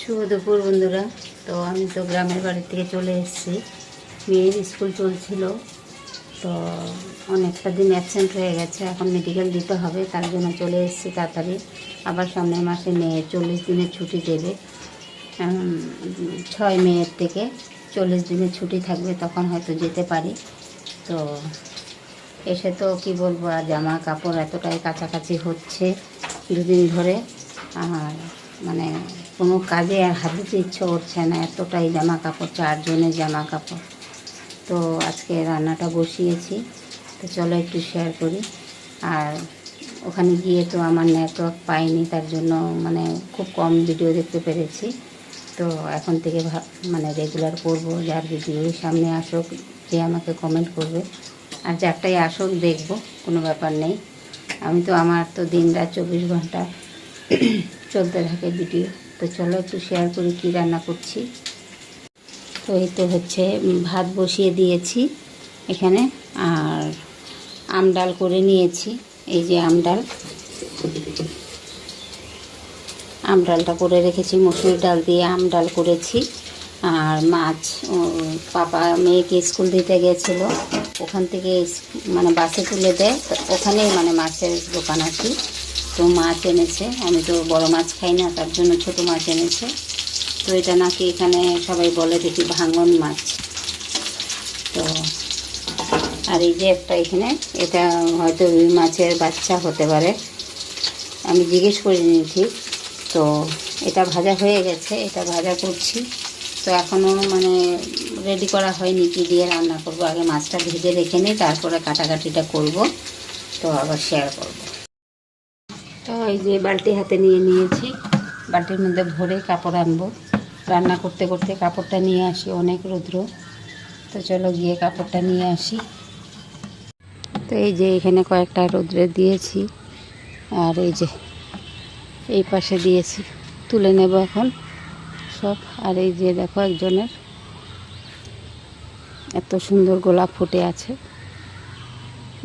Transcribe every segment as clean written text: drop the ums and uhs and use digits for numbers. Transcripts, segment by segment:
শুভ দুপুর বন্ধুরা। তো আমি তো গ্রামের বাড়ি থেকে চলে এসেছি। মেয়ের স্কুল চলছিল, তো অনেকটা দিন অ্যাবসেন্ট হয়ে গেছে। এখন মেডিকেল দিতে হবে, তার জন্য চলে এসেছি তাড়াতাড়ি। আবার সামনের মাসে মেয়ের 40 দিনের ছুটি দেবে। 6 মেয়ের থেকে 40 দিনের ছুটি থাকবে, তখন হয়তো যেতে পারি। তো এসে তো কি বলবো, আর জামা কাপড় এতটাই কাছাকাছি হচ্ছে দুদিন ধরে, আর মানে কোনো কাজে আর হাত দিতে ইচ্ছে করছে না, এতটাই জামা কাপড়, 4 জনের জামা কাপড়। তো আজকে রান্নাটা বসিয়েছি, তো চলো একটু শেয়ার করি। আর ওখানে গিয়ে তো আমার নেটওয়ার্ক পাইনি, তার জন্য মানে খুব কম ভিডিও দেখতে পেরেছি। তো এখন থেকে মানে রেগুলার করবো, যার ভিডিওই সামনে আসুক যে আমাকে কমেন্ট করবে, আর যারটাই আসুক দেখবো, কোনো ব্যাপার নেই। আমি তো আমার তো দিন রাত 24 ঘন্টা চলতে থাকে ভিডিও। তো চলো একটু শেয়ার করি কী রান্না করছি। তো এই তো হচ্ছে ভাত বসিয়ে দিয়েছি এখানে, আর আম ডাল করে নিয়েছি। এই যে আম ডালটা করে রেখেছি, মসুর ডাল দিয়ে আম ডাল করেছি। আর মাছ, পাপা মেয়েকে স্কুল দিতে গেছিলো, ওখান থেকে মানে বাসে তুলে দেয়, তো ওখানেই মানে মাছের দোকান আর কি। তো মাছ এনেছে, আমি তো বড় মাছ খাই না, তার জন্য ছোট মাছ এনেছে। তো এটা নাকি এখানে সবাই বলে দেখি ভাঙন মাছ। তো আর এই যে একটা এখানে, এটা হয়তো রুই মাছের বাচ্চা হতে পারে, আমি জিজ্ঞেস করে নিয়েছি। তো এটা ভাজা হয়ে গেছে, এটা ভাজা করছি। তো এখনও মানে রেডি করা হয়নি কী দিয়ে রান্না করব, আগে মাছটা ভেজে রেখে নিই, তারপরে কাটাকাটিটা করব, তো আবার শেয়ার করব। তো এই যে বালতি হাতে নিয়ে নিয়েছি, বালতির মধ্যে ভরে কাপড় আনবো। রান্না করতে করতে কাপড়টা নিয়ে আসি, অনেক রৌদ্র। তো চলো গিয়ে কাপড়টা নিয়ে আসি। তো এই যে এখানে কয়েকটা রৌদ্রে দিয়েছি, আর এই যে এই পাশে দিয়েছি, তুলে নেব এখন সব। আর এই যে দেখো একজনের এত সুন্দর গোলাপ ফুটে আছে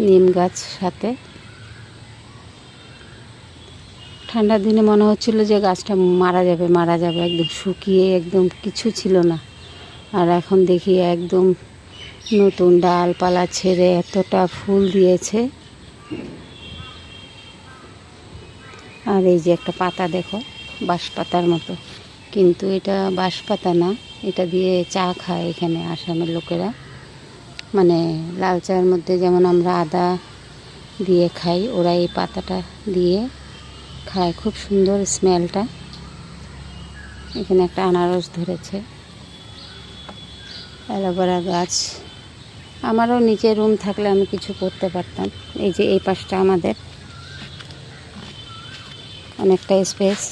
নিম গাছ সাথে। ঠান্ডার দিনে মনে হচ্ছিল যে গাছটা মারা যাবে, একদম শুকিয়ে একদম কিছু ছিল না। আর এখন দেখি একদম নতুন ডালপালা ছেড়ে এতটা ফুল দিয়েছে। আর এই যে একটা পাতা দেখো, বাঁশপাতার মতো, কিন্তু এটা বাঁশপাতা না, এটা দিয়ে চা খায় এখানে আসামের লোকেরা। মানে লাল চায়ের মধ্যে যেমন আমরা আদা দিয়ে খাই, ওরা এই পাতাটা দিয়ে খায়, খুব সুন্দর স্মেলটা। এখানে একটা আনারস ধরেছে, অ্যালোভেরা গাছ। আমারও নিচে রুম থাকলে আমি কিছু করতে পারতাম। এই যে এই পাশটা আমাদের অনেকটা স্পেস,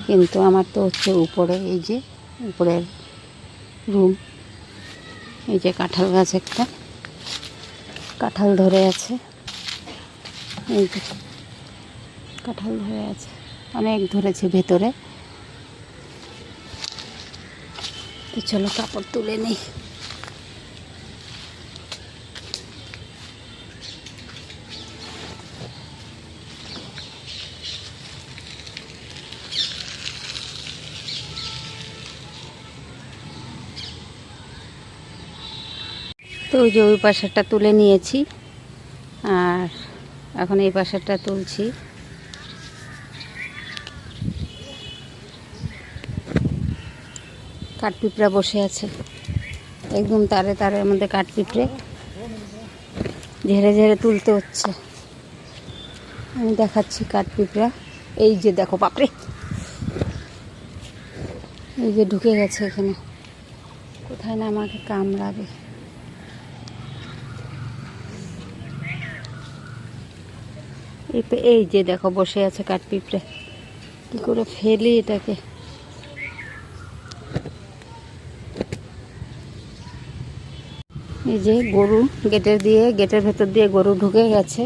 কিন্তু আমার তো হচ্ছে উপরে, এই যে উপরের রুম। এই যে কাঁঠাল গাছ, একটা কাঁঠাল ধরে আছে, এই যে কাঁঠাল ধরে আছে, অনেক ধরেছে ভেতরে। তো চলো কাপড় তুলে নিই। তো ওই যে ওই পাশেরটা তুলে নিয়েছি, আর এখন এই পাশেরটা তুলছি। কাঠপিঁপড়া বসে আছে একদম তারে তারের মধ্যে, কাঠপিঁপড়ে ঝেড়ে ঝেড়ে তুলতে হচ্ছে। আমি দেখাচ্ছি কাঠপিঁপড়া, এই যে দেখো, বাপরে, এই যে ঢুকে গেছে এখানে, কোথায় না আমাকে কামড়াবে। এই যে দেখো বসে আছে কাঠপিঁপড়ে, কি করে ফেলি এটাকে। এই যে গরু, গেটের ভেতর দিয়ে গরু ঢুকে গেছে,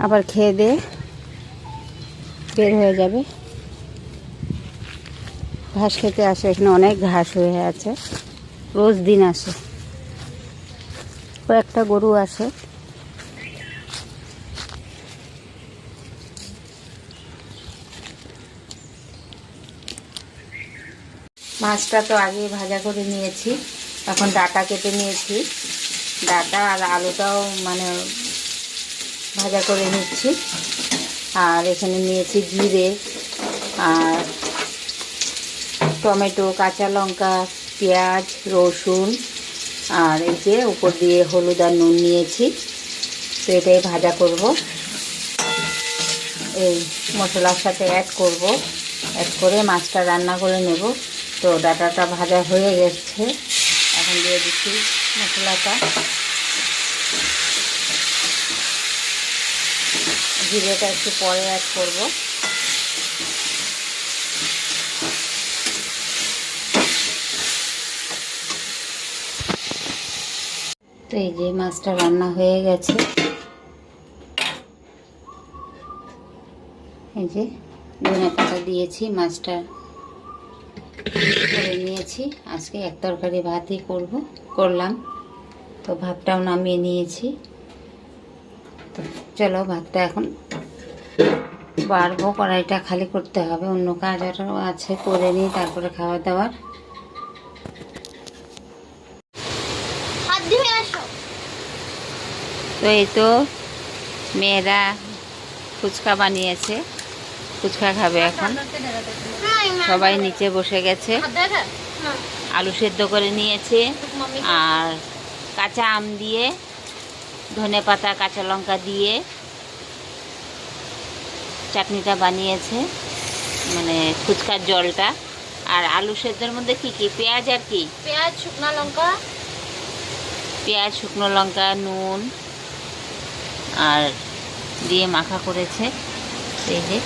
আবার খেয়ে দিয়ে বের হয়ে যাবে। ঘাস খেতে আসে, এখানে অনেক ঘাস হয়ে আছে, রোজ দিন আসে, কয়েকটা গরু আসে। মাছটা তো আগে ভাজা করে নিয়েছি, এখন ডাঁটা কেটে নিয়েছি, ডাঁটা আর আলুটাও মানে ভাজা করে নিচ্ছি। আর এখানে নিয়েছি জিরে আর টমেটো, কাঁচা লঙ্কা, পেঁয়াজ, রসুন, আর এই যে উপর দিয়ে হলুদ আর নুন নিয়েছি। তো এটাই ভাজা করব, এই মশলার সাথে অ্যাড করব, অ্যাড করে মাছটা রান্না করে নেব। তো ডাঁটাটা ভাজা হয়ে গেছে, এখন দিয়ে দিচ্ছি মশলাটা। জিরেটা একটু পরে অ্যাড করব। তো এই যে মাছটা রান্না হয়ে গেছে, এই যে ধনে পাতা দিয়েছি, মাছটা করে নিয়েছি। আজকে এক তরকারি ভাতই করলাম। তো ভাতটাও নামিয়ে নিয়েছি। তো চলো ভাতটা এখন বাড়বো, কড়াইটা খালি করতে হবে, অন্য কাজ আরও আছে, করে নিই, তারপরে খাওয়া দাওয়ার। তো এই তো মেয়েরা ফুচকা বানিয়েছে, ফুচকা খাবে এখন। সবাই নিচে বসে গেছে। আলু সেদ্ধ করে নিয়েছে আর কাঁচা আম দিয়ে, ধনে পাতা, কাঁচা লঙ্কা দিয়ে চাটনিটা বানিয়েছে, মানে ফুচকার জলটা। আর আলু সেদ্ধের মধ্যে কি কি, পেঁয়াজ আর কি, পেঁয়াজ, শুকনো লঙ্কা, পেঁয়াজ, শুকনো লঙ্কা, নুন আর দিয়ে মাখা করেছে। এই যে